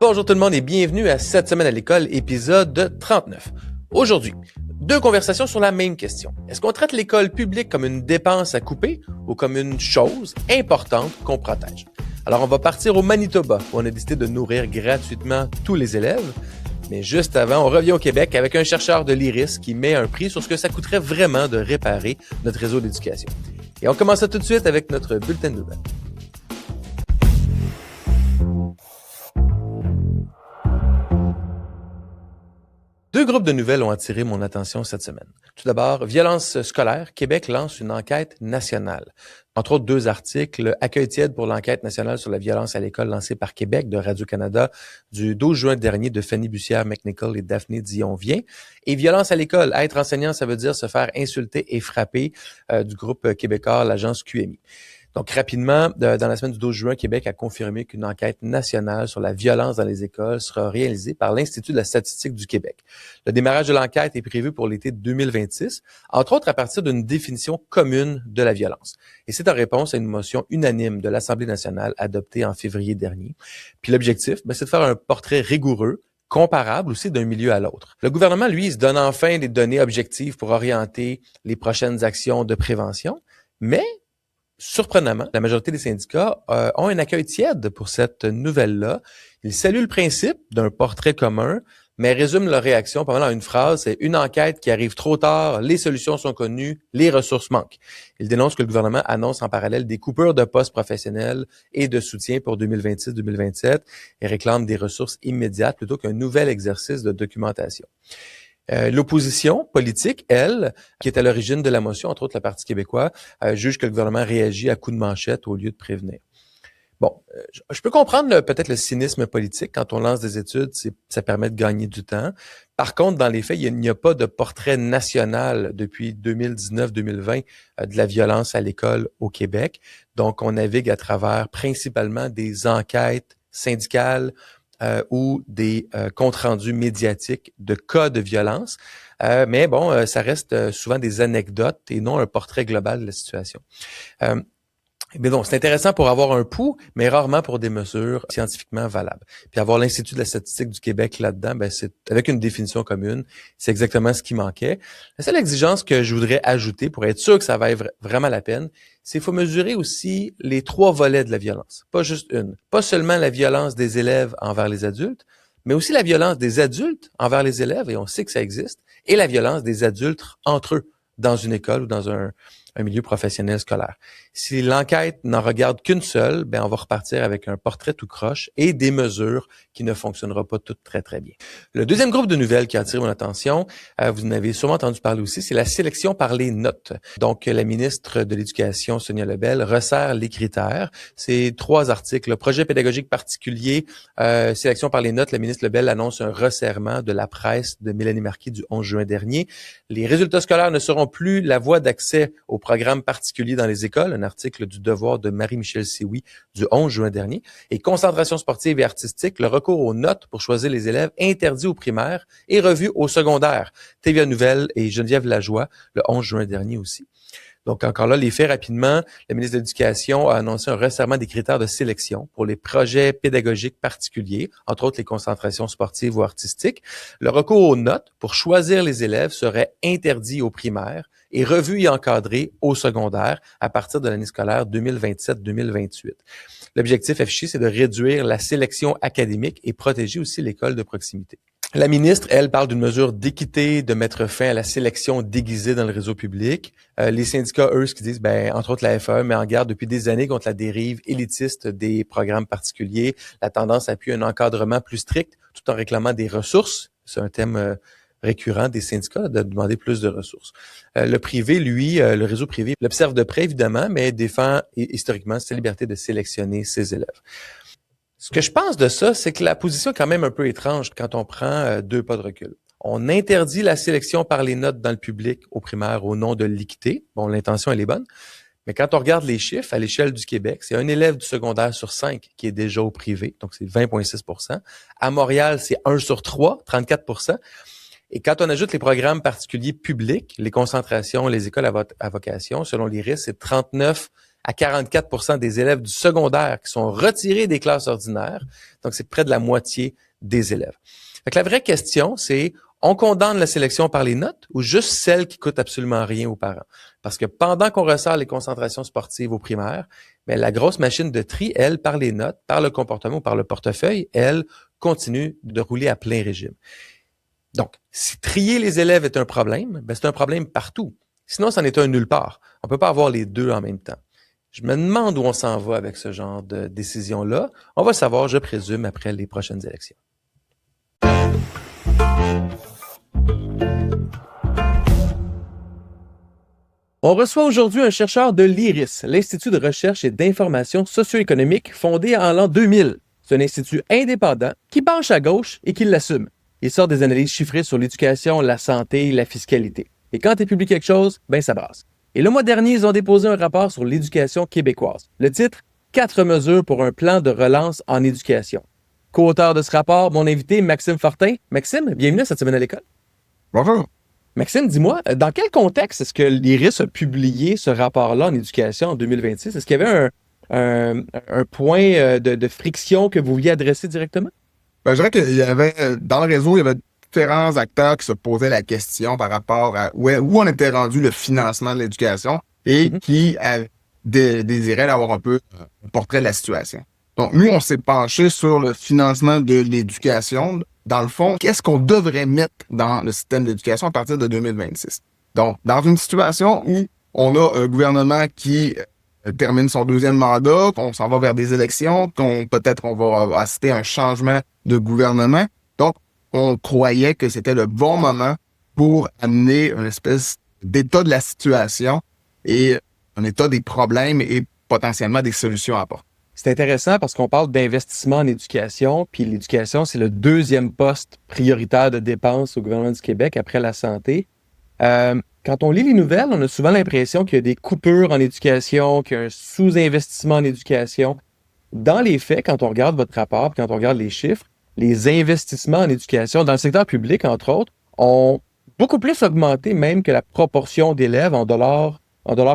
Rebonjour tout le monde et bienvenue à cette semaine à l'école, épisode 39. Aujourd'hui, deux conversations sur la même question. Est-ce qu'on traite l'école publique comme une dépense à couper ou comme une chose importante qu'on protège? Alors, on va partir au Manitoba où on a décidé de nourrir gratuitement tous les élèves. Mais juste avant, on revient au Québec avec un chercheur de l'IRIS qui met un prix sur ce que ça coûterait vraiment de réparer notre réseau d'éducation. Et on commence ça tout de suite avec notre bulletin de nouvelles. Deux groupes de nouvelles ont attiré mon attention cette semaine. Tout d'abord, Violence scolaire, Québec lance une enquête nationale. Entre autres, deux articles, Accueil tiède pour l'enquête nationale sur la violence à l'école lancée par Québec de Radio-Canada du 12 juin dernier de Fanny Bussière-McNichol et Daphné Dion-Vien. Et Violence à l'école, être enseignant, ça veut dire se faire insulter et frapper du groupe québécois, l'agence QMI. Donc, rapidement, dans la semaine du 12 juin, Québec a confirmé qu'une enquête nationale sur la violence dans les écoles sera réalisée par l'Institut de la statistique du Québec. Le démarrage de l'enquête est prévu pour l'été 2026, entre autres à partir d'une définition commune de la violence. Et c'est en réponse à une motion unanime de l'Assemblée nationale adoptée en février dernier. Puis l'objectif, c'est de faire un portrait rigoureux, comparable aussi d'un milieu à l'autre. Le gouvernement, lui, il se donne enfin des données objectives pour orienter les prochaines actions de prévention, mais surprenamment, la majorité des syndicats ont un accueil tiède pour cette nouvelle-là. Ils saluent le principe d'un portrait commun, mais résument leur réaction pas mal en une phrase, c'est une enquête qui arrive trop tard, les solutions sont connues, les ressources manquent. Ils dénoncent que le gouvernement annonce en parallèle des coupures de postes professionnels et de soutien pour 2026-2027 et réclament des ressources immédiates plutôt qu'un nouvel exercice de documentation. L'opposition politique, elle, qui est à l'origine de la motion, entre autres le Parti québécois, juge que le gouvernement réagit à coups de manchette au lieu de prévenir. Bon, je peux comprendre peut-être le cynisme politique. Quand on lance des études, ça permet de gagner du temps. Par contre, dans les faits, il n'y a pas de portrait national depuis 2019-2020 de la violence à l'école au Québec. Donc, on navigue à travers principalement des enquêtes syndicales, ou des comptes rendus médiatiques de cas de violence. Mais bon, ça reste souvent des anecdotes et non un portrait global de la situation. Mais donc, c'est intéressant pour avoir un pouls, mais rarement pour des mesures scientifiquement valables. Puis avoir l'Institut de la statistique du Québec là-dedans, c'est avec une définition commune, c'est exactement ce qui manquait. La seule exigence que je voudrais ajouter pour être sûr que ça vaille vraiment la peine, c'est qu'il faut mesurer aussi les trois volets de la violence, pas juste une. Pas seulement la violence des élèves envers les adultes, mais aussi la violence des adultes envers les élèves, et on sait que ça existe, et la violence des adultes entre eux dans une école ou dans un milieu professionnel scolaire. Si l'enquête n'en regarde qu'une seule, on va repartir avec un portrait tout croche et des mesures qui ne fonctionneront pas toutes très, très bien. Le deuxième groupe de nouvelles qui a attiré mon attention, vous en avez sûrement entendu parler aussi, c'est la sélection par les notes. Donc, la ministre de l'Éducation, Sonia Lebel, resserre les critères. C'est 3 articles. Le projet pédagogique particulier, sélection par les notes, la ministre Lebel annonce un resserrement de la presse de Mélanie Marquis du 11 juin dernier. Les résultats scolaires ne seront plus la voie d'accès au programme particulier dans les écoles, un article du Devoir de Marie-Michel Sioui du 11 juin dernier. Et concentration sportive et artistique, le recours aux notes pour choisir les élèves interdit aux primaires et revu au secondaire. TVA Nouvelle et Geneviève Lajoie le 11 juin dernier aussi. Donc, encore là, les faits rapidement, la ministre de l'Éducation a annoncé un resserrement des critères de sélection pour les projets pédagogiques particuliers, entre autres les concentrations sportives ou artistiques. Le recours aux notes pour choisir les élèves serait interdit aux primaires et revu et encadré au secondaire à partir de l'année scolaire 2027-2028. L'objectif affiché, c'est de réduire la sélection académique et protéger aussi l'école de proximité. La ministre, elle, parle d'une mesure d'équité, de mettre fin à la sélection déguisée dans le réseau public. Les syndicats, eux, ce qu'ils disent, entre autres la FAE, met en garde depuis des années contre la dérive élitiste des programmes particuliers. La tendance appuie un encadrement plus strict tout en réclamant des ressources. C'est un thème récurrent des syndicats de demander plus de ressources. Le privé, lui, le réseau privé, l'observe de près, évidemment, mais défend historiquement sa liberté de sélectionner ses élèves. Ce que je pense de ça, c'est que la position est quand même un peu étrange quand on prend 2 pas de recul. On interdit la sélection par les notes dans le public au primaire au nom de l'équité. Bon, l'intention, elle est bonne. Mais quand on regarde les chiffres à l'échelle du Québec, c'est un élève du secondaire sur 5 qui est déjà au privé, donc c'est 20,6%. À Montréal, c'est 1 sur 3, 34%. Et quand on ajoute les programmes particuliers publics, les concentrations, les écoles à vocation, selon l'IRIS, c'est 39 à 44% des élèves du secondaire qui sont retirés des classes ordinaires. Donc, c'est près de la moitié des élèves. Fait que la vraie question, c'est on condamne la sélection par les notes ou juste celle qui coûte absolument rien aux parents? Parce que pendant qu'on resserre les concentrations sportives au primaire, bien, la grosse machine de tri, elle, par les notes, par le comportement ou par le portefeuille, elle continue de rouler à plein régime. Donc, si trier les élèves est un problème, bien, c'est un problème partout. Sinon, c'en est un nulle part. On peut pas avoir les deux en même temps. Je me demande où on s'en va avec ce genre de décision-là. On va savoir, je présume, après les prochaines élections. On reçoit aujourd'hui un chercheur de l'IRIS, l'Institut de recherche et d'information socio-économique fondé en l'an 2000. C'est un institut indépendant qui penche à gauche et qui l'assume. Il sort des analyses chiffrées sur l'éducation, la santé et la fiscalité. Et quand il publie quelque chose, ben ça brasse. Et le mois dernier, ils ont déposé un rapport sur l'éducation québécoise. Le titre, 4 mesures pour un plan de relance en éducation. Co-auteur de ce rapport, mon invité Maxime Fortin. Maxime, bienvenue à cette semaine à l'école. Bonjour. Maxime, dis-moi, dans quel contexte est-ce que l'IRIS a publié ce rapport-là en éducation en 2026? Est-ce qu'il y avait un point de friction que vous vouliez adresser directement? Je dirais qu'il y avait, dans le réseau, il y avait différents acteurs qui se posaient la question par rapport à où on était rendu le financement de l'éducation et qui désiraient avoir un peu un portrait de la situation. Donc, nous, on s'est penché sur le financement de l'éducation. Dans le fond, qu'est-ce qu'on devrait mettre dans le système d'éducation à partir de 2026? Donc, dans une situation où on a un gouvernement qui termine son deuxième mandat, qu'on s'en va vers des élections, peut-être on va assister à un changement de gouvernement. Donc, on croyait que c'était le bon moment pour amener une espèce d'état de la situation et un état des problèmes et potentiellement des solutions à apporter. C'est intéressant parce qu'on parle d'investissement en éducation, puis l'éducation, c'est le deuxième poste prioritaire de dépenses au gouvernement du Québec après la santé. Quand on lit les nouvelles, on a souvent l'impression qu'il y a des coupures en éducation, qu'il y a un sous-investissement en éducation. Dans les faits, quand on regarde votre rapport, quand on regarde les chiffres, les investissements en éducation, dans le secteur public, entre autres, ont beaucoup plus augmenté même que la proportion d'élèves en dollars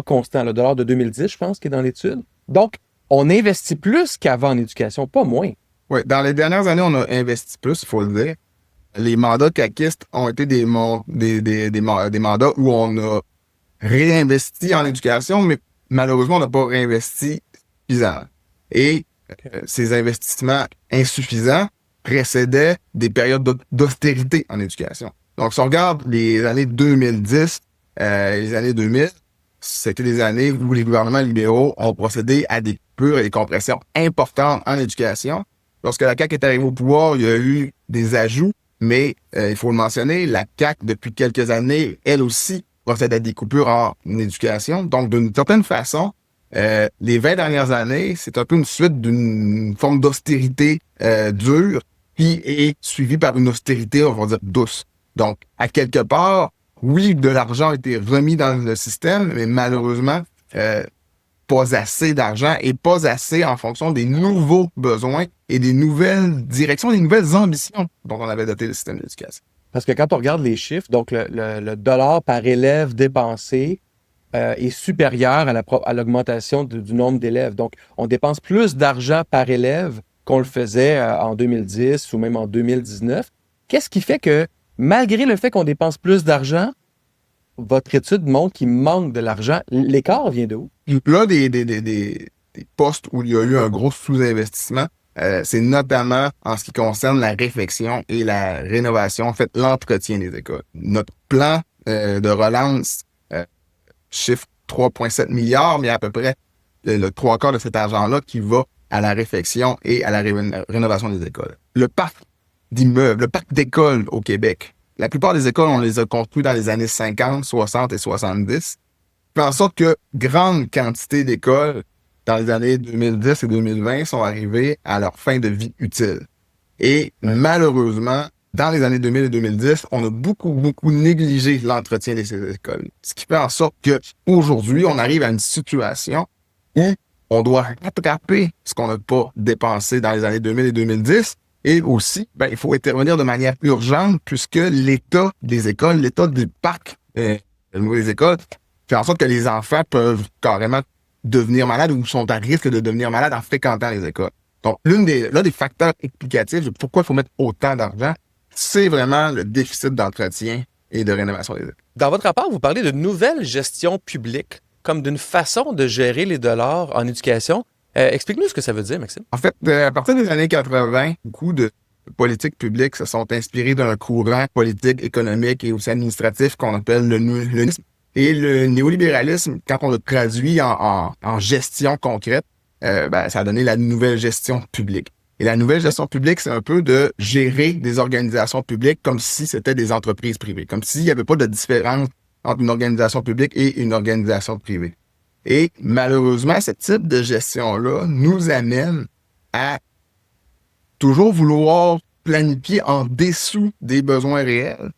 constants, le dollar de 2010, je pense, qui est dans l'étude. Donc, on investit plus qu'avant en éducation, pas moins. Oui, dans les dernières années, on a investi plus, il faut le dire. Les mandats caquistes ont été des mandats où on a réinvesti en éducation, mais malheureusement, on n'a pas réinvesti suffisamment. Et ces investissements insuffisants précédaient des périodes d'austérité en éducation. Donc, si on regarde les années 2010, les années 2000, c'était des années où les gouvernements libéraux ont procédé à des coupures et des compressions importantes en éducation. Lorsque la CAQ est arrivée au pouvoir, il y a eu des ajouts, mais il faut le mentionner, la CAQ, depuis quelques années, elle aussi, procède à des coupures en éducation. Donc, d'une certaine façon, les 20 dernières années, c'est un peu une suite d'une forme d'austérité dure qui est suivie par une austérité, on va dire, douce. Donc, à quelque part, oui, de l'argent a été remis dans le système, mais malheureusement, pas assez d'argent et pas assez en fonction des nouveaux besoins et des nouvelles directions, des nouvelles ambitions dont on avait doté le système d'éducation. Parce que quand on regarde les chiffres, donc le dollar par élève dépensé est supérieur à l'augmentation du nombre d'élèves. Donc, on dépense plus d'argent par élève qu'on le faisait en 2010 ou même en 2019. Qu'est-ce qui fait que, malgré le fait qu'on dépense plus d'argent, votre étude montre qu'il manque de l'argent? L'écart vient de où? Là, des postes où il y a eu un gros sous-investissement, c'est notamment en ce qui concerne la réfection et la rénovation, en fait, l'entretien des écoles. Notre plan de relance chiffre 3,7 milliards, mais à peu près le 3/4 de cet argent-là qui va à la réfection et à la rénovation des écoles. Le parc d'immeubles, le parc d'écoles au Québec, la plupart des écoles, on les a construites dans les années 50, 60 et 70. Fait en sorte que grande quantité d'écoles dans les années 2010 et 2020 sont arrivées à leur fin de vie utile. Et malheureusement, dans les années 2000 et 2010, on a beaucoup négligé l'entretien de ces écoles. Ce qui fait en sorte qu'aujourd'hui, on arrive à une situation où on doit rattraper ce qu'on n'a pas dépensé dans les années 2000 et 2010. Et aussi, il faut intervenir de manière urgente puisque l'état des écoles, l'état du parc des écoles, fait en sorte que les enfants peuvent carrément devenir malades ou sont à risque de devenir malades en fréquentant les écoles. Donc, l'un des facteurs explicatifs de pourquoi il faut mettre autant d'argent, c'est vraiment le déficit d'entretien et de rénovation des écoles. Dans votre rapport, vous parlez de nouvelle gestion publique comme d'une façon de gérer les dollars en éducation. Explique-nous ce que ça veut dire, Maxime. En fait, à partir des années 80, beaucoup de politiques publiques se sont inspirées d'un courant politique, économique et aussi administratif qu'on appelle le néolibéralisme. Et le néolibéralisme, quand on le traduit en gestion concrète, ça a donné la nouvelle gestion publique. Et la nouvelle gestion publique, c'est un peu de gérer des organisations publiques comme si c'était des entreprises privées, comme s'il n'y avait pas de différence entre une organisation publique et une organisation privée. Et malheureusement, ce type de gestion-là nous amène à toujours vouloir planifier en dessous des besoins réels,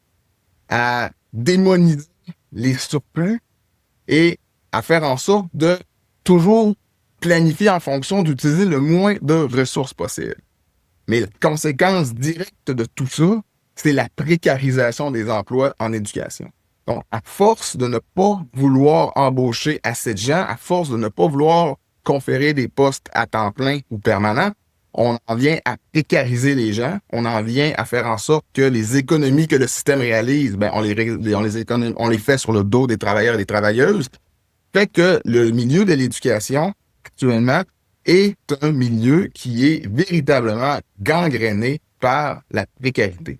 à démoniser les surplus et à faire en sorte de toujours planifier en fonction d'utiliser le moins de ressources possible. Mais la conséquence directe de tout ça, c'est la précarisation des emplois en éducation. Donc, à force de ne pas vouloir embaucher assez de gens, à force de ne pas vouloir conférer des postes à temps plein ou permanent, on en vient à précariser les gens, on en vient à faire en sorte que les économies que le système réalise, on les fait sur le dos des travailleurs et des travailleuses, fait que le milieu de l'éducation, actuellement, est un milieu qui est véritablement gangréné par la précarité.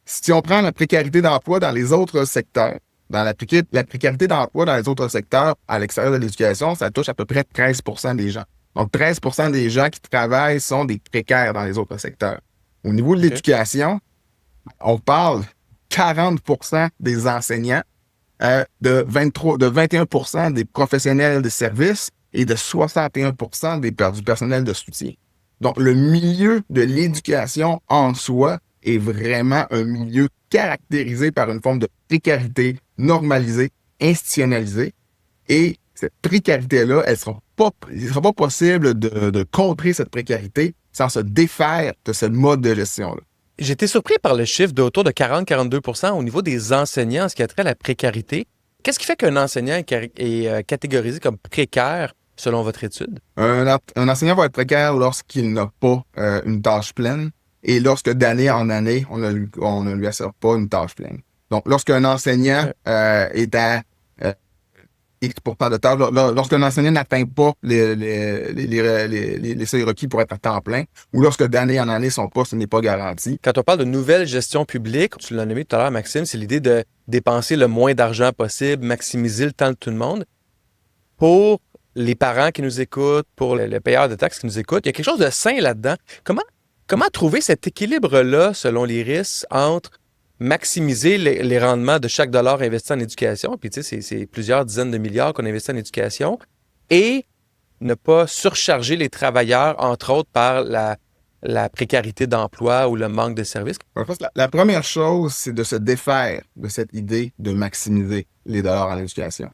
Si on prend la précarité d'emploi dans les autres secteurs, la précarité d'emploi dans les autres secteurs à l'extérieur de l'éducation, ça touche à peu près 13% des gens. Donc, 13% des gens qui travaillent sont des précaires dans les autres secteurs. Au niveau de l'éducation, on parle 40% des enseignants, de 21% des professionnels de services et de 61% du personnel de soutien. Donc, le milieu de l'éducation en soi est vraiment un milieu caractérisé par une forme de précarité normalisée, institutionnalisée. Et cette précarité-là, il ne sera pas possible de contrer cette précarité sans se défaire de ce mode de gestion-là. J'étais surpris par le chiffre d'autour de 40-42% au niveau des enseignants en ce qui a trait à la précarité. Qu'est-ce qui fait qu'un enseignant est catégorisé comme précaire selon votre étude? Un enseignant va être précaire lorsqu'il n'a pas une tâche pleine et lorsque d'année en année, on ne lui assure pas une tâche pleine. Donc, lorsqu'un enseignant est à X pourcent de tâches, lorsqu'un enseignant n'atteint pas les seuils requis pour être à temps plein, ou lorsque d'année en année, son poste n'est pas garanti. Quand on parle de nouvelle gestion publique, tu l'as nommé tout à l'heure, Maxime, c'est l'idée de dépenser le moins d'argent possible, maximiser le temps de tout le monde. Pour les parents qui nous écoutent, pour les payeurs de taxes qui nous écoutent, il y a quelque chose de sain là-dedans. Comment trouver cet équilibre-là, selon l'IRIS, entre maximiser les rendements de chaque dollar investi en éducation, puis tu sais, c'est plusieurs dizaines de milliards qu'on investit en éducation, et ne pas surcharger les travailleurs, entre autres par la précarité d'emploi ou le manque de services? La première chose, c'est de se défaire de cette idée de maximiser les dollars en éducation.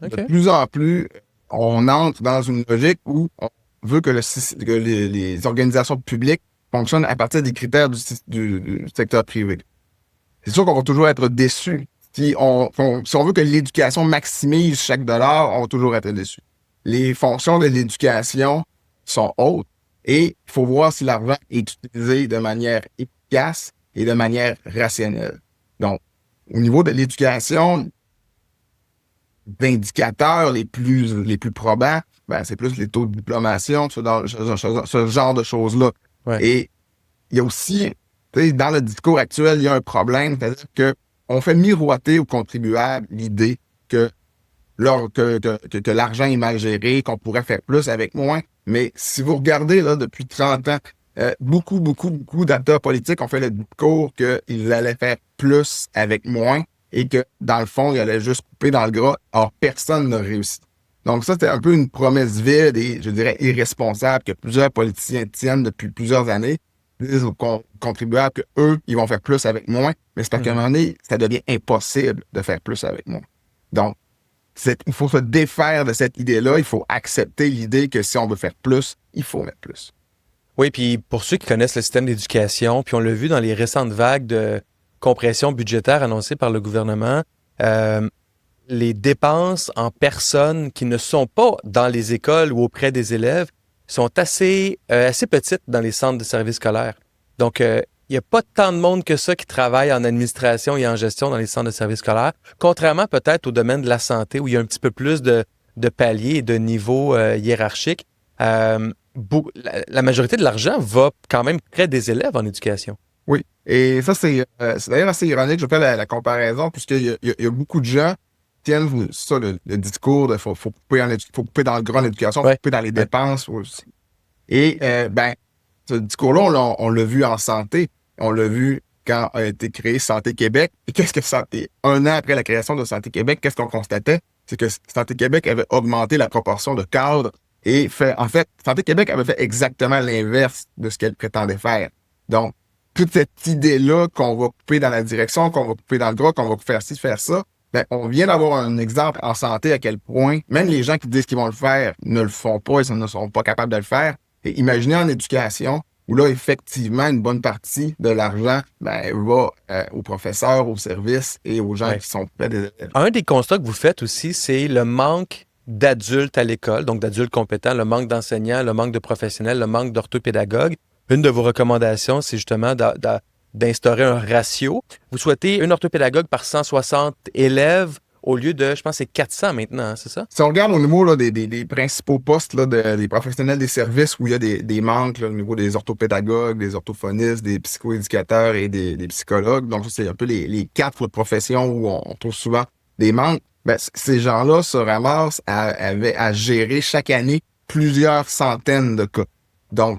Okay. De plus en plus, on entre dans une logique où on veut que les organisations publiques fonctionnent à partir des critères du secteur privé. C'est sûr qu'on va toujours être déçu. Si on veut que l'éducation maximise chaque dollar, on va toujours être déçu. Les fonctions de l'éducation sont hautes et il faut voir si l'argent est utilisé de manière efficace et de manière rationnelle. Donc, au niveau de l'éducation, d'indicateurs les plus probants, c'est plus les taux de diplomation, ce genre de choses-là. Ouais. Et il y a aussi, dans le discours actuel, il y a un problème, c'est-à-dire qu'on fait miroiter aux contribuables l'idée que l'argent est mal géré, qu'on pourrait faire plus avec moins. Mais si vous regardez là depuis 30 ans, beaucoup d'acteurs politiques ont fait le discours qu'ils allaient faire plus avec moins et que, dans le fond, ils allaient juste couper dans le gras. Or, personne n'a réussi. Donc ça, c'était un peu une promesse vide et, je dirais, irresponsable que plusieurs politiciens tiennent depuis plusieurs années. Ils disent aux contribuables qu'eux, ils vont faire plus avec moins. Mais c'est parce qu'à un moment donné, ça devient impossible de faire plus avec moins. Donc, il faut se défaire de cette idée-là. Il faut accepter l'idée que si on veut faire plus, il faut mettre plus. Oui, puis pour ceux qui connaissent le système d'éducation, puis on l'a vu dans les récentes vagues de compression budgétaire annoncée par le gouvernement, les dépenses en personnes qui ne sont pas dans les écoles ou auprès des élèves sont assez petites dans les centres de services scolaires. Donc, il n'y a pas tant de monde que ça qui travaille en administration et en gestion dans les centres de services scolaires, contrairement peut-être au domaine de la santé où il y a un petit peu plus de paliers et de niveaux hiérarchiques. La majorité de l'argent va quand même près des élèves en éducation. Oui. Et ça, c'est d'ailleurs assez ironique. Je fais la comparaison, puisqu'il y a beaucoup de gens qui tiennent ça, le discours de faut couper faut couper dans le gras en éducation, faut couper dans les dépenses aussi. Et ce discours-là, on l'a vu en santé. On l'a vu quand a été créé Santé Québec. Et qu'est-ce que Santé? Un an après la création de Santé Québec, qu'est-ce qu'on constatait? C'est que Santé Québec avait augmenté la proportion de cadres et en fait, Santé Québec avait fait exactement l'inverse de ce qu'elle prétendait faire. Donc, toute cette idée-là qu'on va couper dans la direction, qu'on va couper dans le gras, qu'on va faire ci, faire ça, on vient d'avoir un exemple en santé à quel point même les gens qui disent qu'ils vont le faire ne le font pas et ne sont pas capables de le faire. Et imaginez en éducation où là, effectivement, une bonne partie de l'argent va aux professeurs, aux services et aux gens qui sont près des élèves. Un des constats que vous faites aussi, c'est le manque d'adultes à l'école, donc d'adultes compétents, le manque d'enseignants, le manque de professionnels, le manque d'orthopédagogues. Une de vos recommandations, c'est justement d'instaurer un ratio. Vous souhaitez une orthopédagogue par 160 élèves au lieu de, je pense, c'est 400 maintenant, hein, c'est ça? Si on regarde au niveau là, des principaux postes là, des professionnels des services où il y a des manques là, au niveau des orthopédagogues, des orthophonistes, des psychoéducateurs et des psychologues, donc ça, c'est un peu les quatre professions où on trouve souvent des manques, ces gens-là se ramassent à gérer chaque année plusieurs centaines de cas. Donc,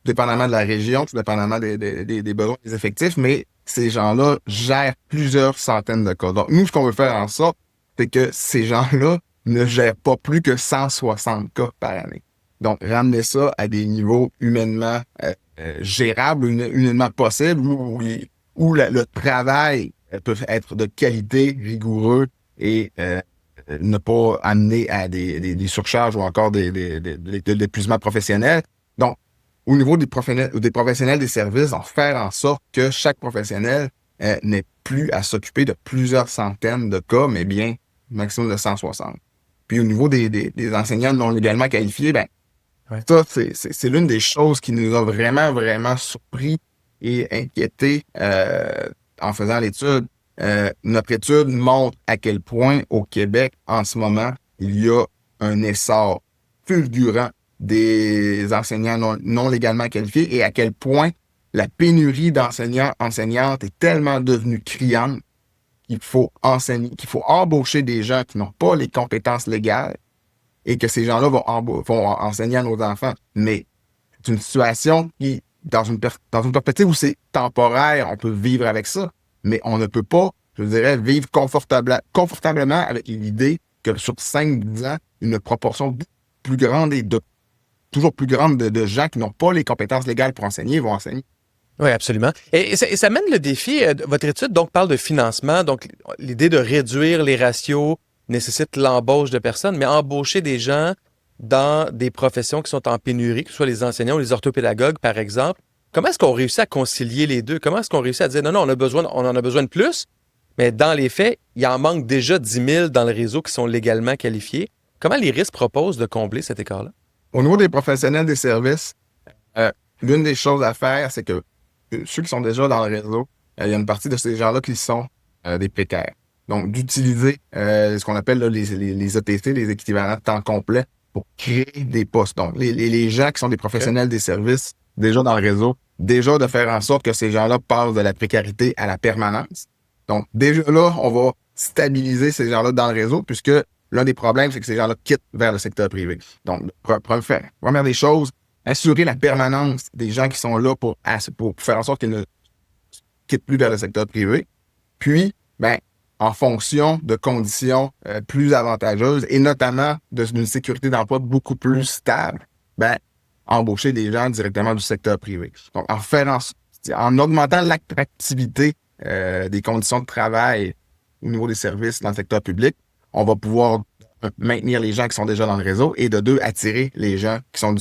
dépendamment de la région, tout dépendamment des besoins des effectifs, mais ces gens-là gèrent plusieurs centaines de cas. Donc, nous, ce qu'on veut faire en sorte, c'est que ces gens-là ne gèrent pas plus que 160 cas par année. Donc, ramener ça à des niveaux humainement gérables, humainement possibles, où le travail peut être de qualité, rigoureux et ne pas amener à des surcharges ou encore de l'épuisement professionnel. Donc, au niveau des professionnels des services, faire en sorte que chaque professionnel n'ait plus à s'occuper de plusieurs centaines de cas, mais bien maximum de 160. Puis au niveau des enseignants non légalement qualifiés, ça, c'est l'une des choses qui nous a vraiment, vraiment surpris et inquiétés en faisant l'étude. Notre étude montre à quel point au Québec, en ce moment, il y a un essor fulgurant des enseignants non légalement qualifiés et à quel point la pénurie d'enseignants, enseignantes est tellement devenue criante qu'il faut embaucher des gens qui n'ont pas les compétences légales et que ces gens-là vont enseigner à nos enfants. Mais c'est une situation qui, dans une perspective où c'est temporaire, on peut vivre avec ça, mais on ne peut pas, je dirais, vivre confortablement avec l'idée que sur 5-10 ans, une proportion toujours plus grande de gens qui n'ont pas les compétences légales pour enseigner vont enseigner. Oui, absolument. Et ça mène le défi, votre étude donc parle de financement, donc l'idée de réduire les ratios nécessite l'embauche de personnes, mais embaucher des gens dans des professions qui sont en pénurie, que ce soit les enseignants ou les orthopédagogues, par exemple. Comment est-ce qu'on réussit à concilier les deux? Comment est-ce qu'on réussit à dire non, on en a besoin de plus, mais dans les faits, il en manque déjà 10 000 dans le réseau qui sont légalement qualifiés. Comment les RIS proposent de combler cet écart-là? Au niveau des professionnels des services, l'une des choses à faire, c'est que ceux qui sont déjà dans le réseau, il y a une partie de ces gens-là qui sont des précaires. Donc, d'utiliser ce qu'on appelle là, les ETC, les équivalents de temps complet, pour créer des postes. Donc, les gens qui sont des professionnels des services, déjà dans le réseau, déjà de faire en sorte que ces gens-là passent de la précarité à la permanence. Donc, déjà là, on va stabiliser ces gens-là dans le réseau, puisque l'un des problèmes, c'est que ces gens-là quittent vers le secteur privé. Donc, première des choses, assurer la permanence des gens qui sont là pour faire en sorte qu'ils ne quittent plus vers le secteur privé. Puis, en fonction de conditions plus avantageuses et notamment d'une sécurité d'emploi beaucoup plus stable, embaucher des gens directement du secteur privé. Donc, en augmentant l'attractivité des conditions de travail au niveau des services dans le secteur public, on va pouvoir maintenir les gens qui sont déjà dans le réseau et de deux, attirer les gens qui sont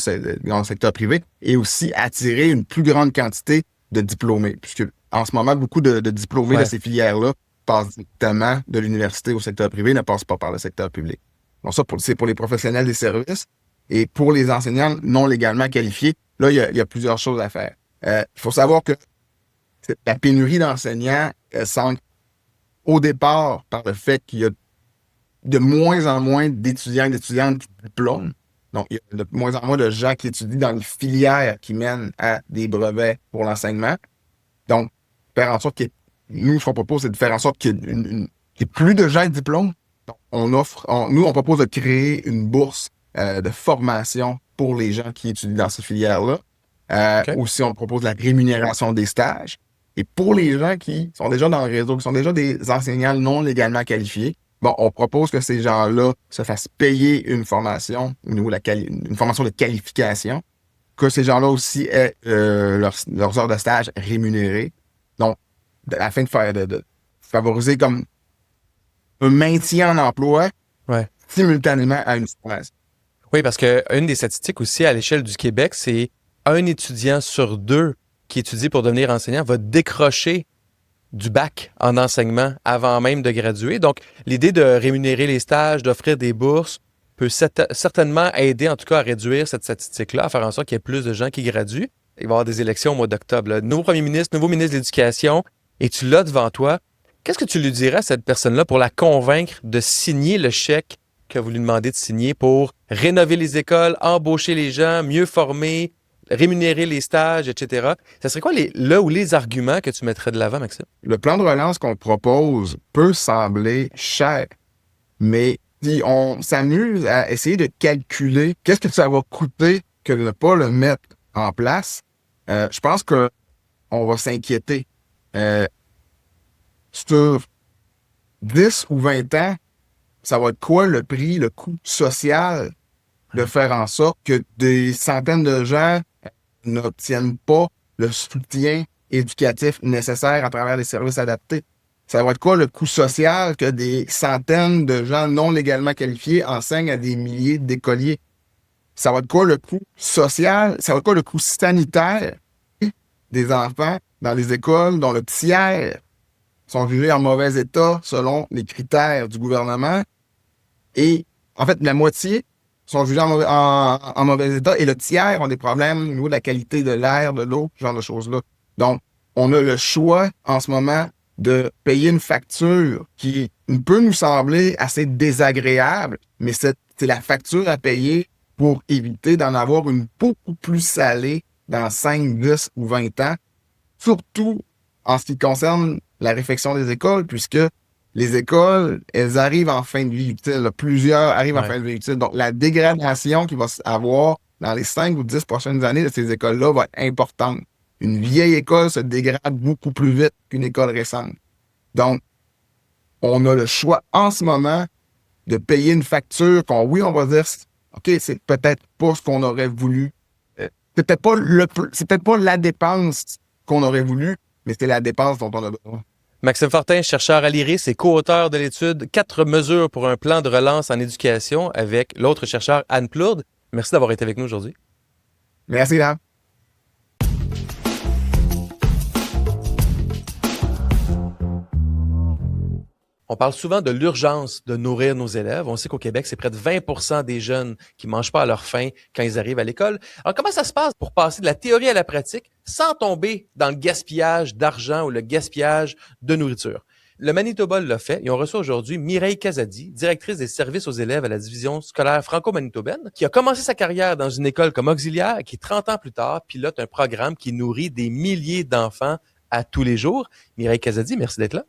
dans le secteur privé et aussi attirer une plus grande quantité de diplômés. Puisque en ce moment, beaucoup de diplômés de ces filières-là passe directement de l'université au secteur privé, ne passe pas par le secteur public. Donc ça, c'est pour les professionnels des services. Et pour les enseignants non légalement qualifiés, là, il y a plusieurs choses à faire. Il faut savoir que la pénurie d'enseignants semble au départ par le fait qu'il y a de moins en moins d'étudiants et d'étudiantes qui diplôment. Donc, il y a de moins en moins de gens qui étudient dans les filières qui mènent à des brevets pour l'enseignement. Donc, faire en sorte nous, ce qu'on propose, c'est de faire en sorte qu'il y ait plus de gens de diplôme. Donc, on propose de créer une bourse de formation pour les gens qui étudient dans ces filières-là. OK. Aussi, on propose la rémunération des stages. Et pour les gens qui sont déjà dans le réseau, qui sont déjà des enseignants non légalement qualifiés, bon, on propose que ces gens-là se fassent payer une formation au niveau de une formation de qualification, que ces gens-là aussi aient leurs heures de stage rémunérées. Donc, afin de favoriser comme un maintien en emploi Ouais. simultanément à une formation. Oui, parce qu'une des statistiques aussi à l'échelle du Québec, c'est un étudiant sur deux qui étudie pour devenir enseignant va décrocher du bac en enseignement avant même de graduer. Donc, l'idée de rémunérer les stages, d'offrir des bourses peut certainement aider, en tout cas, à réduire cette statistique-là, à faire en sorte qu'il y ait plus de gens qui graduent. Il va y avoir des élections au mois d'octobre. Là. Nouveau premier ministre, nouveau ministre de l'Éducation, et tu l'as devant toi. Qu'est-ce que tu lui dirais à cette personne-là pour la convaincre de signer le chèque que vous lui demandez de signer pour rénover les écoles, embaucher les gens, mieux former, rémunérer les stages, etc. Ça serait quoi les arguments que tu mettrais de l'avant, Maxime? Le plan de relance qu'on propose peut sembler cher, mais si on s'amuse à essayer de calculer qu'est-ce que ça va coûter que de ne pas le mettre en place, je pense que on va s'inquiéter. Sur 10 ou 20 ans, ça va être quoi le prix, le coût social de faire en sorte que des centaines de gens n'obtiennent pas le soutien éducatif nécessaire à travers les services adaptés? Ça va être quoi le coût social que des centaines de gens non légalement qualifiés enseignent à des milliers d'écoliers? Ça va être quoi le coût social? Ça va être quoi le coût sanitaire des enfants dans les écoles dont le tiers sont jugés en mauvais état selon les critères du gouvernement? Et en fait, la moitié sont jugés en mauvais état et le tiers ont des problèmes au niveau de la qualité de l'air, de l'eau, ce genre de choses-là. Donc, on a le choix en ce moment de payer une facture qui peut nous sembler assez désagréable, mais c'est la facture à payer pour éviter d'en avoir une beaucoup plus salée dans 5, 10 ou 20 ans, surtout en ce qui concerne la réfection des écoles, puisque les écoles, elles arrivent en fin de vie utile. Là. Plusieurs arrivent en fin de vie utile. Donc, la dégradation qu'il va avoir dans les 5 ou 10 prochaines années de ces écoles-là va être importante. Une vieille école se dégrade beaucoup plus vite qu'une école récente. Donc, on a le choix en ce moment de payer une facture on va dire, OK, c'est peut-être pas ce qu'on aurait voulu. C'est peut-être pas la dépense qu'on aurait voulu, mais c'est la dépense dont on a besoin. Maxime Fortin, chercheur à l'IRIS et co-auteur de l'étude 4 mesures pour un plan de relance en éducation avec l'autre chercheur Anne Plourde. Merci d'avoir été avec nous aujourd'hui. Merci, Dave. On parle souvent de l'urgence de nourrir nos élèves. On sait qu'au Québec, c'est près de 20% des jeunes qui mangent pas à leur faim quand ils arrivent à l'école. Alors, comment ça se passe pour passer de la théorie à la pratique sans tomber dans le gaspillage d'argent ou le gaspillage de nourriture? Le Manitoba l'a fait et on reçoit aujourd'hui Mireille Kazadi, directrice des services aux élèves à la division scolaire franco-manitobaine, qui a commencé sa carrière dans une école comme auxiliaire et qui, 30 ans plus tard, pilote un programme qui nourrit des milliers d'enfants à tous les jours. Mireille Kazadi, merci d'être là.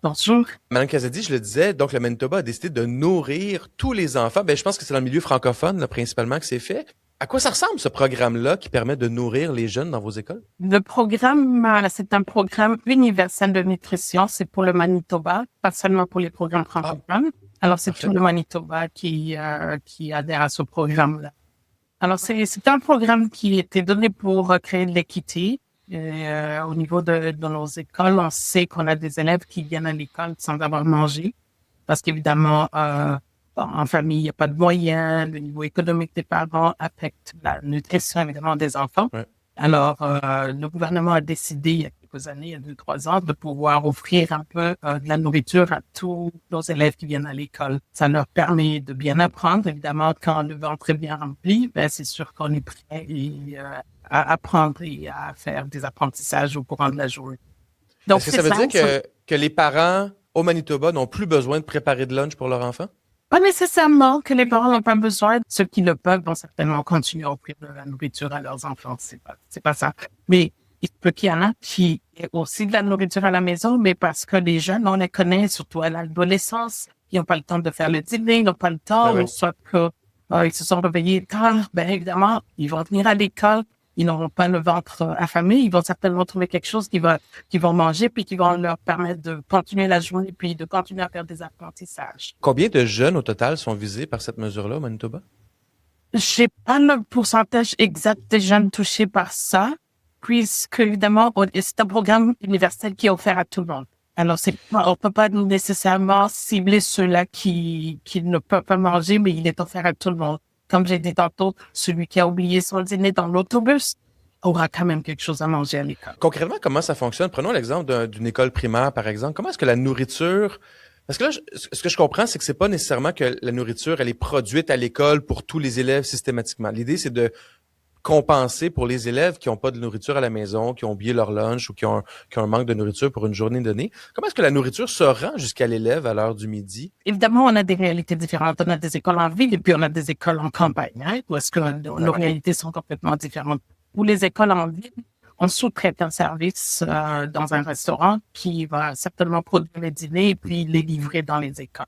Bonjour. Madame Kazadi, je le disais, donc le Manitoba a décidé de nourrir tous les enfants. Je pense que c'est dans le milieu francophone, là, principalement, que c'est fait. À quoi ça ressemble, ce programme-là, qui permet de nourrir les jeunes dans vos écoles? Le programme, c'est un programme universel de nutrition. C'est pour le Manitoba, pas seulement pour les programmes francophones. Alors, c'est tout le Manitoba qui adhère à ce programme-là. Alors, c'est un programme qui était donné pour créer de l'équité. Au niveau de nos écoles, on sait qu'on a des élèves qui viennent à l'école sans avoir mangé, parce qu'évidemment, en famille, il n'y a pas de moyens, le niveau économique des parents affecte la nutrition, évidemment, des enfants. Ouais. Alors, le gouvernement a décidé, il y a quelques années, il y a 2-3 ans, de pouvoir offrir un peu de la nourriture à tous nos élèves qui viennent à l'école. Ça leur permet de bien apprendre. Évidemment, quand le ventre est bien rempli, ben, c'est sûr qu'on est prêt à apprendre et à faire des apprentissages au courant de la journée. Donc, Est-ce que ça veut dire que les parents au Manitoba n'ont plus besoin de préparer de lunch pour leur enfant? Pas nécessairement que les parents n'ont pas besoin. Ceux qui le peuvent vont certainement continuer à offrir de la nourriture à leurs enfants. C'est pas ça. Mais il se peut qu'il y en a qui aient aussi de la nourriture à la maison, mais parce que les jeunes, on les connaît, surtout à l'adolescence, ils n'ont pas le temps de faire le dîner, ils n'ont pas le temps, ou soit que ils se sont réveillés tard. Ben évidemment, ils vont venir à l'école. Ils n'auront pas le ventre affamé. Ils vont certainement trouver quelque chose qu'ils vont manger puis qui vont leur permettre de continuer la journée puis de continuer à faire des apprentissages. Combien de jeunes au total sont visés par cette mesure-là au Manitoba? J'ai pas le pourcentage exact des jeunes touchés par ça, puisque évidemment, c'est un programme universel qui est offert à tout le monde. Alors, on peut pas nécessairement cibler ceux-là qui ne peuvent pas manger, mais il est offert à tout le monde. Comme j'ai dit tantôt, celui qui a oublié son dîner dans l'autobus aura quand même quelque chose à manger à l'école. Concrètement, comment ça fonctionne? Prenons l'exemple d'une école primaire, par exemple. Comment est-ce que la nourriture... Parce que là, ce que je comprends, c'est que c'est pas nécessairement que la nourriture, elle est produite à l'école pour tous les élèves systématiquement. L'idée, c'est de compenser pour les élèves qui n'ont pas de nourriture à la maison, qui ont oublié leur lunch ou qui ont un manque de nourriture pour une journée donnée. Comment est-ce que la nourriture se rend jusqu'à l'élève à l'heure du midi? Évidemment, on a des réalités différentes. On a des écoles en ville et puis on a des écoles en campagne, hein, où est-ce que nos réalités sont complètement différentes. Pour les écoles en ville, on sous-traite un service dans un restaurant qui va certainement produire les dîners et puis les livrer dans les écoles.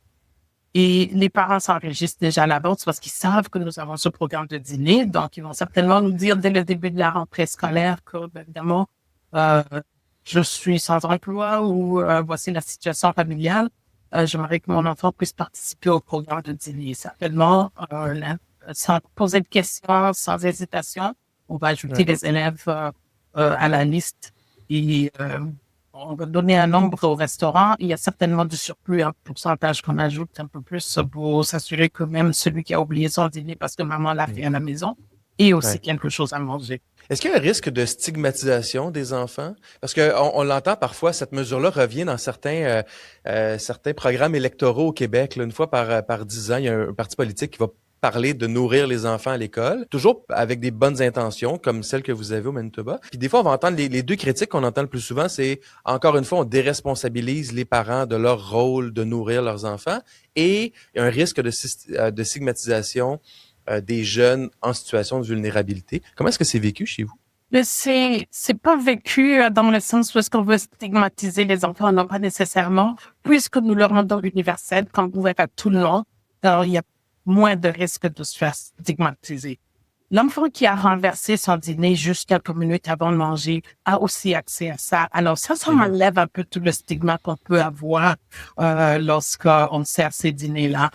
Et les parents s'enregistrent déjà à l'avance parce qu'ils savent que nous avons ce programme de dîner. Donc, ils vont certainement nous dire dès le début de la rentrée scolaire que, bien évidemment, je suis sans emploi ou voici la situation familiale. J'aimerais que mon enfant puisse participer au programme de dîner. Certainement, sans poser de questions, sans hésitation, on va ajouter les élèves à la liste et on va donner un nombre au restaurant. Il y a certainement du surplus, un pourcentage qu'on ajoute un peu plus pour s'assurer que même celui qui a oublié son dîner parce que maman l'a fait à la maison ait aussi quelque chose à manger. Est-ce qu'il y a un risque de stigmatisation des enfants? Parce que on l'entend parfois, cette mesure-là revient dans certains programmes électoraux au Québec. Là, une fois par 10 ans, il y a un parti politique qui va parler de nourrir les enfants à l'école, toujours avec des bonnes intentions, comme celles que vous avez au Manitoba. Puis des fois, on va entendre les deux critiques qu'on entend le plus souvent, c'est, encore une fois, on déresponsabilise les parents de leur rôle de nourrir leurs enfants et il y a un risque de stigmatisation des jeunes en situation de vulnérabilité. Comment est-ce que c'est vécu chez vous? Mais c'est pas vécu dans le sens où est-ce qu'on veut stigmatiser les enfants, non pas nécessairement, puisque nous le rendons universel, quand ouvert à tout le monde. Alors, il y a moins de risque de se faire stigmatiser. L'enfant qui a renversé son dîner juste quelques minutes avant de manger a aussi accès à ça. Alors, ça enlève un peu tout le stigma qu'on peut avoir lorsqu'on sert ces dîners-là.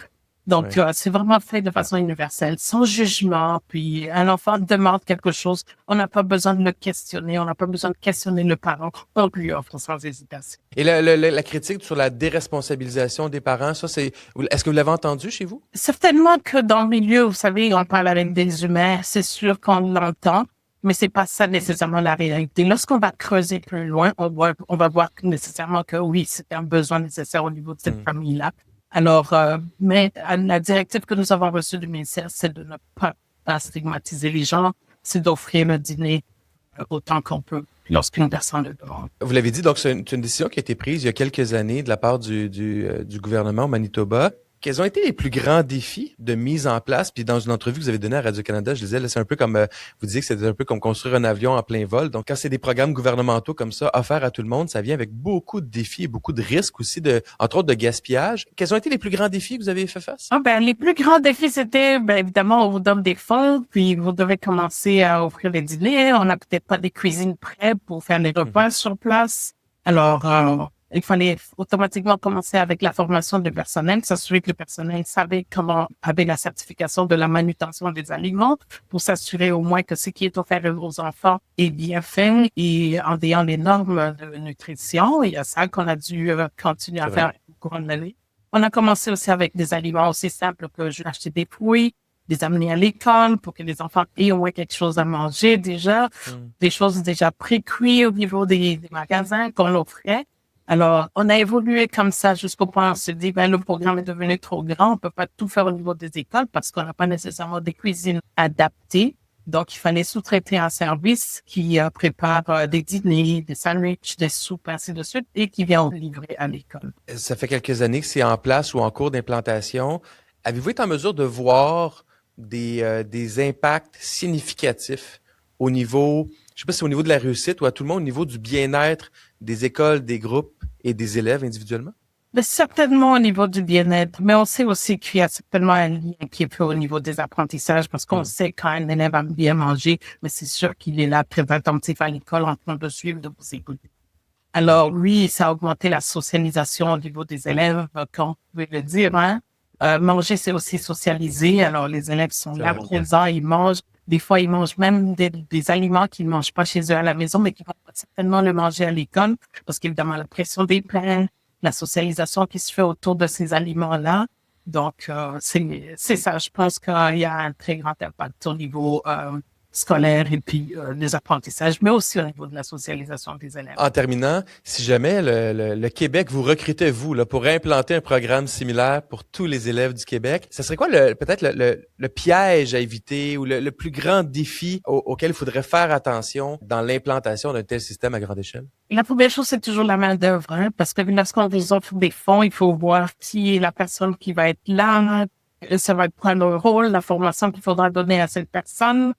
Donc, c'est vraiment fait de façon universelle, sans jugement. Puis, un enfant demande quelque chose, on n'a pas besoin de le questionner, on n'a pas besoin de questionner le parent, on lui offre sans hésitation. Et la critique sur la déresponsabilisation des parents, ça, est-ce que vous l'avez entendu chez vous? Certainement que dans le milieu, vous savez, on parle avec des humains, c'est sûr qu'on l'entend, mais c'est pas ça nécessairement la réalité. Lorsqu'on va creuser plus loin, on va voir nécessairement que oui, c'est un besoin nécessaire au niveau de cette famille-là. Alors, mais la directive que nous avons reçue du ministère, c'est de ne pas stigmatiser les gens, c'est d'offrir le dîner autant qu'on peut lorsqu'une personne le demande. Vous l'avez dit, donc c'est une décision qui a été prise il y a quelques années de la part du gouvernement au Manitoba. Quels ont été les plus grands défis de mise en place? Puis dans une entrevue que vous avez donnée à Radio-Canada, je disais, là, c'est un peu comme, vous disiez que c'était un peu comme construire un avion en plein vol. Donc, quand c'est des programmes gouvernementaux comme ça, offerts à tout le monde, ça vient avec beaucoup de défis et beaucoup de risques aussi, entre autres de gaspillage. Quels ont été les plus grands défis que vous avez fait face? Les plus grands défis, c'était, évidemment, on vous donne des fonds, puis vous devez commencer à offrir les dîners. On n'a peut-être pas des cuisines prêtes pour faire les repas sur place. Alors, il fallait automatiquement commencer avec la formation du personnel, s'assurer que le personnel savait comment avait la certification de la manutention des aliments pour s'assurer au moins que ce qui est offert aux enfants est bien fait et en ayant les normes de nutrition. Et il y a ça qu'on a dû continuer à faire au cours de l'année. On a commencé aussi avec des aliments aussi simples que acheter des fruits, les amener à l'école pour que les enfants aient au moins quelque chose à manger déjà, des choses déjà pré-cuites au niveau des magasins qu'on offrait. Alors, on a évolué comme ça jusqu'au point où on se dit, le programme est devenu trop grand, on peut pas tout faire au niveau des écoles parce qu'on n'a pas nécessairement des cuisines adaptées. Donc, il fallait sous-traiter un service qui prépare des dîners, des sandwichs, des soupes, ainsi de suite, et qui vient livrer à l'école. Ça fait quelques années que c'est en place ou en cours d'implantation. Avez-vous été en mesure de voir des impacts significatifs au niveau, je sais pas si c'est au niveau de la réussite ou à tout le monde, au niveau du bien-être des écoles, des groupes et des élèves individuellement? Mais certainement au niveau du bien-être, mais on sait aussi qu'il y a certainement un lien qui est fait au niveau des apprentissages parce qu'on sait quand un élève a bien mangé, mais c'est sûr qu'il est là très attentif à l'école en train de suivre, de vous écouter. Alors oui, ça a augmenté la socialisation au niveau des élèves, comme vous pouvez le dire, hein. Manger, c'est aussi socialiser. Alors les élèves sont là présents, ils mangent. Des fois, ils mangent même des aliments qu'ils ne mangent pas chez eux à la maison, mais qu'ils vont certainement le manger à l'école parce qu'évidemment, la pression des plats, la socialisation qui se fait autour de ces aliments-là. Donc, c'est ça. Je pense qu'il y a un très grand impact au niveau scolaire et puis des apprentissages, mais aussi au niveau de la socialisation des élèves. En terminant, si jamais le Québec vous recrutait, vous, là, pour implanter un programme similaire pour tous les élèves du Québec, ça serait quoi peut-être le piège à éviter ou le plus grand défi auquel il faudrait faire attention dans l'implantation d'un tel système à grande échelle? La première chose, c'est toujours la main-d'œuvre, hein, parce que lorsqu'on vous offre des fonds, il faut voir qui est la personne qui va être là. Ça va prendre un rôle, la formation qu'il faudra donner à cette personne.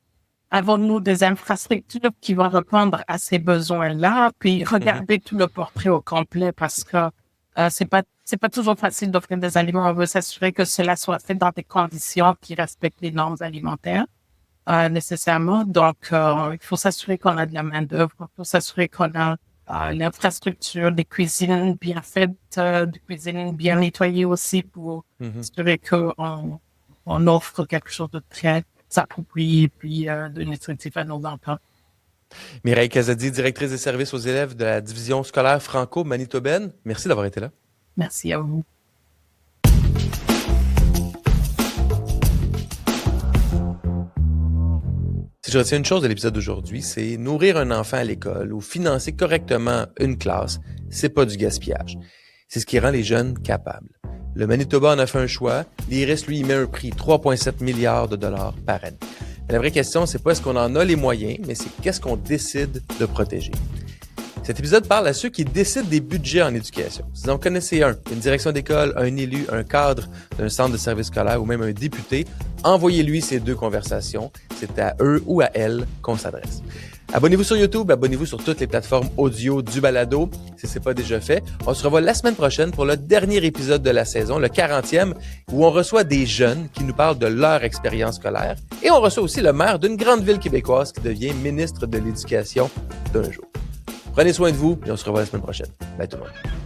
Avons-nous des infrastructures qui vont répondre à ces besoins-là? Puis regarder tout le portrait au complet parce que c'est pas toujours facile d'offrir des aliments. On veut s'assurer que cela soit fait dans des conditions qui respectent les normes alimentaires nécessairement. Donc, il faut s'assurer qu'on a de la main-d'œuvre, il faut s'assurer qu'on a l'infrastructure, des cuisines bien faites, des cuisines bien nettoyées aussi pour s'assurer qu'on offre quelque chose de très approprié puis de nutritif à nos enfants. Mireille Kazadi, directrice des services aux élèves de la division scolaire franco-manitobaine. Merci d'avoir été là. Merci à vous. Si je retiens une chose de l'épisode d'aujourd'hui, c'est nourrir un enfant à l'école ou financer correctement une classe, c'est pas du gaspillage. C'est ce qui rend les jeunes capables. Le Manitoba en a fait un choix. L'IRIS, lui, il met un prix, 3,7 milliards de dollars par année. Mais la vraie question, c'est pas est-ce qu'on en a les moyens, mais c'est qu'est-ce qu'on décide de protéger. Cet épisode parle à ceux qui décident des budgets en éducation. Si vous en connaissez une direction d'école, un élu, un cadre d'un centre de service scolaire ou même un député, envoyez-lui ces deux conversations. C'est à eux ou à elles qu'on s'adresse. Abonnez-vous sur YouTube, abonnez-vous sur toutes les plateformes audio du balado, si ce n'est pas déjà fait. On se revoit la semaine prochaine pour le dernier épisode de la saison, le 40e, où on reçoit des jeunes qui nous parlent de leur expérience scolaire. Et on reçoit aussi le maire d'une grande ville québécoise qui devient ministre de l'Éducation d'un jour. Prenez soin de vous et on se revoit la semaine prochaine. Bye tout le monde.